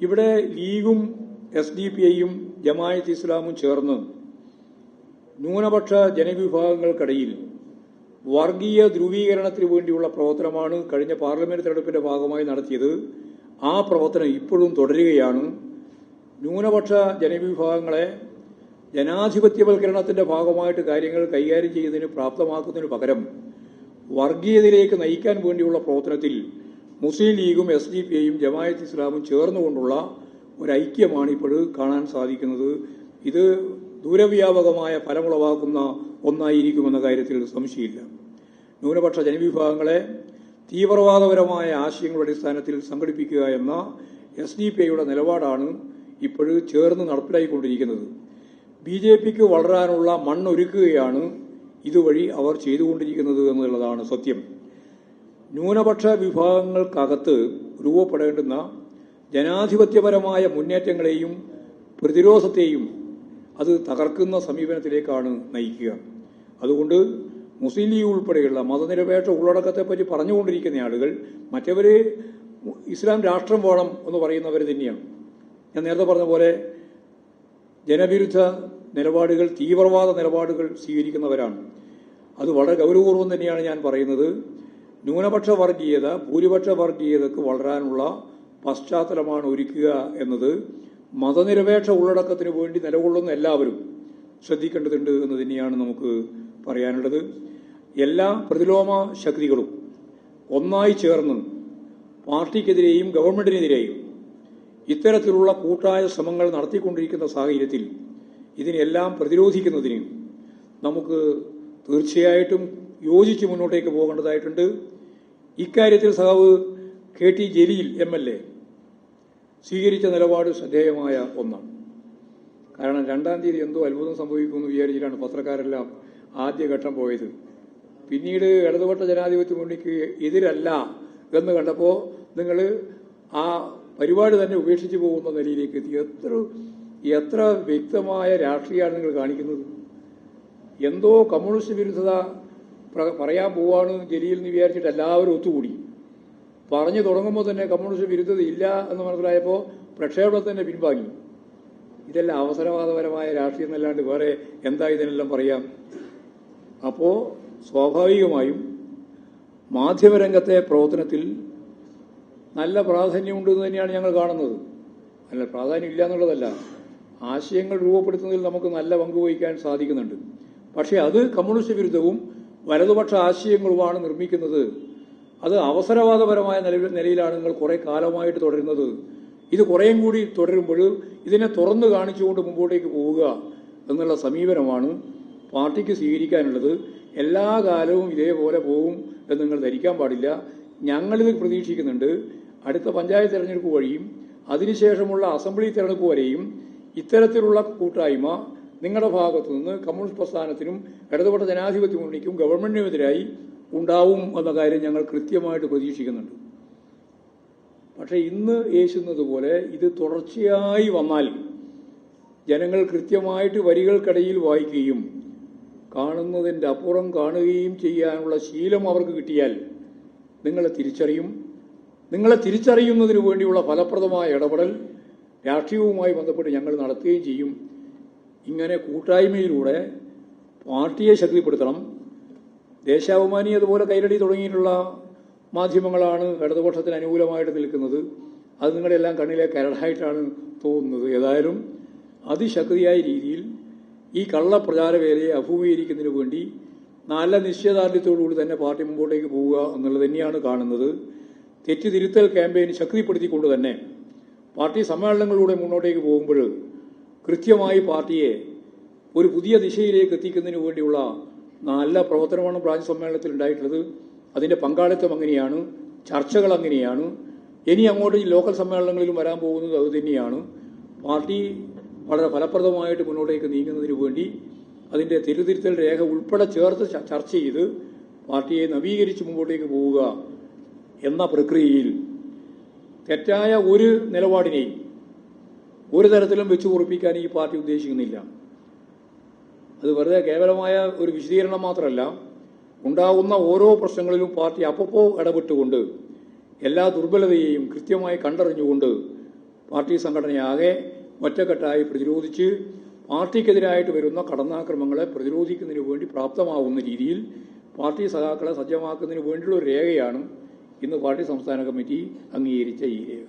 ഇവിടെ ലീഗും SDPIയും ജമാഅത്ത് ഇസ്ലാമും ചേർന്ന് ന്യൂനപക്ഷ ജനവിഭാഗങ്ങൾക്കിടയിൽ വർഗീയ ധ്രുവീകരണത്തിന് വേണ്ടിയുള്ള പ്രവർത്തനമാണ് കഴിഞ്ഞ പാർലമെന്റ് തെരഞ്ഞെടുപ്പിന്റെ ഭാഗമായി നടത്തിയത്. ആ പ്രവർത്തനം ഇപ്പോഴും തുടരുകയാണ്. ന്യൂനപക്ഷ ജനവിഭാഗങ്ങളെ ജനാധിപത്യവൽക്കരണത്തിന്റെ ഭാഗമായിട്ട് കാര്യങ്ങൾ കൈകാര്യം ചെയ്യുന്നതിന് പ്രാപ്തമാക്കുന്നതിന് പകരം വർഗീയതയിലേക്ക് നയിക്കാൻ വേണ്ടിയുള്ള പ്രവർത്തനത്തിൽ മുസ്ലിം ലീഗും SDPIയും ജമാഅത്ത് ഇസ്ലാമും ചേർന്നുകൊണ്ടുള്ള ഒരു ഐക്യമാണ് ഇപ്പോൾ കാണാൻ സാധിക്കുന്നത്. ഇത് ദൂരവ്യാപകമായ ഫലമുളവാക്കുന്ന ഒന്നായിരിക്കുമെന്ന കാര്യത്തിൽ സംശയമില്ല. ന്യൂനപക്ഷ ജനവിഭാഗങ്ങളെ തീവ്രവാദപരമായ ആശയങ്ങളുടെ അടിസ്ഥാനത്തിൽ സംഘടിപ്പിക്കുക എന്ന SDPIയുടെ നിലപാടാണ് ഇപ്പോഴും ചേർന്ന് നടപ്പിലായിക്കൊണ്ടിരിക്കുന്നത്. BJPക്ക് വളരാനുള്ള മണ്ണൊരുക്കുകയാണ് ഇതുവഴി അവർ ചെയ്തുകൊണ്ടിരിക്കുന്നത് എന്നുള്ളതാണ് സത്യം. ന്യൂനപക്ഷ വിഭാഗങ്ങൾക്കകത്ത് രൂപപ്പെടേണ്ടുന്ന ജനാധിപത്യപരമായ മുന്നേറ്റങ്ങളെയും പ്രതിരോധത്തെയും അത് തകർക്കുന്ന സമീപനത്തിലേക്കാണ് നയിക്കുക. അതുകൊണ്ട് മുസ്ലിം ലീഗ് ഉൾപ്പെടെയുള്ള മതനിരപേക്ഷ ഉള്ളടക്കത്തെപ്പറ്റി പറഞ്ഞുകൊണ്ടിരിക്കുന്ന ആളുകൾ മറ്റവർ ഇസ്ലാം രാഷ്ട്രം വേണം എന്ന് പറയുന്നവർ തന്നെയാണ്. ഞാൻ നേരത്തെ പറഞ്ഞ പോലെ ജനവിരുദ്ധ നിലപാടുകൾ, തീവ്രവാദ നിലപാടുകൾ സ്വീകരിക്കുന്നവരാണ്. അത് വളരെ ഗൗരവപൂർവ്വം തന്നെയാണ് ഞാൻ പറയുന്നത്. ന്യൂനപക്ഷ വർഗീയത ഭൂരിപക്ഷ വർഗീയതക്ക് വളരാനുള്ള പശ്ചാത്തലമാണ് ഒരുക്കുക എന്നത് മതനിരപേക്ഷ ഉള്ളടക്കത്തിന് വേണ്ടി നിലകൊള്ളുന്ന എല്ലാവരും ശ്രദ്ധിക്കേണ്ടതുണ്ട് എന്ന് തന്നെയാണ് നമുക്ക് പറയാനുള്ളത്. എല്ലാ പ്രതിലോമ ശക്തികളും ഒന്നായി ചേർന്ന് പാർട്ടിക്കെതിരെയും ഗവൺമെന്റിനെതിരെയും ഇത്തരത്തിലുള്ള കൂട്ടായ ശ്രമങ്ങൾ നടത്തിക്കൊണ്ടിരിക്കുന്ന സാഹചര്യത്തിൽ ഇതിനെല്ലാം പ്രതിരോധിക്കുന്നതിന് നമുക്ക് തീർച്ചയായിട്ടും യോജിച്ച് മുന്നോട്ടേക്ക് പോകേണ്ടതായിട്ടുണ്ട്. ഇക്കാര്യത്തിൽ സഖാവ് KT ജലീൽ MLA സ്വീകരിച്ച നിലപാട് ശ്രദ്ധേയമായ ഒന്നാണ്. കാരണം 2-ാം തീയതി എന്തോ അത്ഭുതം സംഭവിക്കുമെന്ന് വിചാരിച്ചിട്ടാണ് പത്രക്കാരെല്ലാം ആദ്യഘട്ടം പോയത്. പിന്നീട് ഇടതുപക്ഷ ജനാധിപത്യ മുന്നണിക്ക് എതിരല്ല എന്ന് കണ്ടപ്പോൾ നിങ്ങൾ ആ പരിപാടി തന്നെ ഉപേക്ഷിച്ച് പോകുന്ന നിലയിലേക്ക് എത്തി. എത്ര വ്യക്തമായ രാഷ്ട്രീയമാണ് നിങ്ങൾ കാണിക്കുന്നത്. എന്തോ കമ്മ്യൂണിസ്റ്റ് വിരുദ്ധത പറയാൻ പോവാണ് ജലീൽ എന്ന് വിചാരിച്ചിട്ട് എല്ലാവരും ഒത്തുകൂടി. പറഞ്ഞു തുടങ്ങുമ്പോൾ തന്നെ കമ്മ്യൂണിസ്റ്റ് വിരുദ്ധത ഇല്ല എന്ന് മനസ്സിലായപ്പോൾ പ്രക്ഷേപണത്തിൽ തന്നെ പിൻവാങ്ങി. ഇതെല്ലാം അവസരവാദപരമായ രാഷ്ട്രീയം എന്നല്ലാണ്ട് വേറെ എന്താ ഇതിനെല്ലാം പറയാം. അപ്പോൾ സ്വാഭാവികമായും മാധ്യമരംഗത്തെ പ്രവർത്തനത്തിൽ നല്ല പ്രാധാന്യമുണ്ടെന്ന് തന്നെയാണ് ഞങ്ങൾ കാണുന്നത്. അല്ല, പ്രാധാന്യം ഇല്ല എന്നുള്ളതല്ല, ആശയങ്ങൾ രൂപപ്പെടുത്തുന്നതിൽ നമുക്ക് നല്ല പങ്കുവഹിക്കാൻ സാധിക്കുന്നുണ്ട്. പക്ഷേ അത് കമ്മ്യൂണിസ്റ്റ് വിരുദ്ധവും വലതുപക്ഷ ആശയങ്ങളുമാണ് നിർമ്മിക്കുന്നത്. അത് അവസരവാദപരമായ നിലയിലാണ് നിങ്ങൾ കുറെ കാലമായിട്ട് തുടരുന്നത്. ഇത് കുറേയും കൂടി തുടരുമ്പോൾ ഇതിനെ തുറന്നു കാണിച്ചുകൊണ്ട് മുമ്പോട്ടേക്ക് പോവുക എന്നുള്ള സമീപനമാണ് പാർട്ടിക്ക് സ്വീകരിക്കാനുള്ളത്. എല്ലാ കാലവും ഇതേപോലെ പോകും എന്ന് നിങ്ങൾ ധരിക്കാൻ പാടില്ല. ഞങ്ങളിത് പ്രതീക്ഷിക്കുന്നുണ്ട്. അടുത്ത പഞ്ചായത്ത് തെരഞ്ഞെടുപ്പ് വഴിയും അതിനുശേഷമുള്ള അസംബ്ലി തെരഞ്ഞെടുപ്പ് വരെയും ഇത്തരത്തിലുള്ള കൂട്ടായ്മ നിങ്ങളുടെ ഭാഗത്തു നിന്ന് കമ്മ്യൂണിസ്റ്റ് പ്രസ്ഥാനത്തിനും ഇടതുപക്ഷ ജനാധിപത്യ മുന്നണിക്കും ഗവൺമെന്റിനുമെതിരായി ഉണ്ടാവും എന്ന കാര്യം ഞങ്ങൾ കൃത്യമായിട്ട് പ്രതീക്ഷിക്കുന്നുണ്ട്. പക്ഷെ ഇന്ന് യേശുന്നത് പോലെ ഇത് തുടർച്ചയായി വന്നാൽ ജനങ്ങൾ കൃത്യമായിട്ട് വരികൾക്കിടയിൽ വായിക്കുകയും കാണുന്നതിൻ്റെ അപ്പുറം കാണുകയും ചെയ്യാനുള്ള ശീലം അവർക്ക് കിട്ടിയാൽ നിങ്ങളെ തിരിച്ചറിയും. നിങ്ങളെ തിരിച്ചറിയുന്നതിന് വേണ്ടിയുള്ള ഫലപ്രദമായ ഇടപെടൽ രാഷ്ട്രീയവുമായി ബന്ധപ്പെട്ട് ഞങ്ങൾ നടത്തുകയും ചെയ്യും. ഇങ്ങനെ കൂട്ടായ്മയിലൂടെ പാർട്ടിയെ ശക്തിപ്പെടുത്തണം. ദേശാഭിമാനി അതുപോലെ കൈരടി തുടങ്ങിയിട്ടുള്ള മാധ്യമങ്ങളാണ് ഇടതുപക്ഷത്തിന് അനുകൂലമായിട്ട് നിൽക്കുന്നത്. അത് നിങ്ങളുടെയെല്ലാം കണ്ണിലെ കരടായിട്ടാണ് തോന്നുന്നത്. ഏതായാലും അതിശക്തിയായ രീതിയിൽ ഈ കള്ളപ്രചാരവേലയെ അഭിമുഖീകരിക്കുന്നതിന് വേണ്ടി നല്ല നിശ്ചയദാർഢ്യത്തോടുകൂടി തന്നെ പാർട്ടി മുമ്പോട്ടേക്ക് പോവുക എന്നുള്ളത് തന്നെയാണ് കാണുന്നത്. തെറ്റുതിരുത്തൽ ക്യാമ്പയിൻ ശക്തിപ്പെടുത്തിക്കൊണ്ട് തന്നെ പാർട്ടി സമ്മേളനങ്ങളിലൂടെ മുന്നോട്ടേക്ക് പോകുമ്പോൾ കൃത്യമായി പാർട്ടിയെ ഒരു പുതിയ ദിശയിലേക്ക് എത്തിക്കുന്നതിന് വേണ്ടിയുള്ള നല്ല പ്രവർത്തനമാണ് ബ്രാഞ്ച് സമ്മേളനത്തിൽ ഉണ്ടായിട്ടുള്ളത്. അതിന്റെ പങ്കാളിത്തം അങ്ങനെയാണ്, ചർച്ചകൾ അങ്ങനെയാണ്. ഇനി അങ്ങോട്ട് ഈ ലോക്കൽ സമ്മേളനങ്ങളിലും വരാൻ പോകുന്നത് അത് തന്നെയാണ്. പാർട്ടി വളരെ ഫലപ്രദമായിട്ട് മുന്നോട്ടേക്ക് നീങ്ങുന്നതിന് വേണ്ടി അതിന്റെ തിരുത്തിരുത്തൽ രേഖ ഉൾപ്പെടെ ചേർത്ത് ചർച്ച ചെയ്ത് പാർട്ടിയെ നവീകരിച്ച് മുമ്പോട്ടേക്ക് പോവുക എന്ന പ്രക്രിയയിൽ തെറ്റായ ഒരു നിലപാടിനെയും ഒരു തരത്തിലും വെച്ചു ഉറപ്പിക്കാൻ ഈ പാർട്ടി ഉദ്ദേശിക്കുന്നില്ല. അത് വെറുതെ കേവലമായ ഒരു വിശദീകരണം മാത്രമല്ല, ഉണ്ടാകുന്ന ഓരോ പ്രശ്നങ്ങളിലും പാർട്ടി അപ്പോൾ ഇടപെട്ടുകൊണ്ട് എല്ലാ ദുർബലതയെയും കൃത്യമായി കണ്ടറിഞ്ഞുകൊണ്ട് പാർട്ടി സംഘടനയാകെ ഒറ്റക്കെട്ടായി പ്രതിരോധിച്ച് പാർട്ടിക്കെതിരായിട്ട് വരുന്ന കടന്നാക്രമങ്ങളെ പ്രതിരോധിക്കുന്നതിന് വേണ്ടി പ്രാപ്തമാവുന്ന രീതിയിൽ പാർട്ടി സഖാക്കളെ സജ്ജമാക്കുന്നതിന് വേണ്ടിയുള്ള ഒരു രേഖയാണ് ഇന്ന് പാർട്ടി സംസ്ഥാന കമ്മിറ്റി അംഗീകരിച്ച ഈ രേഖ.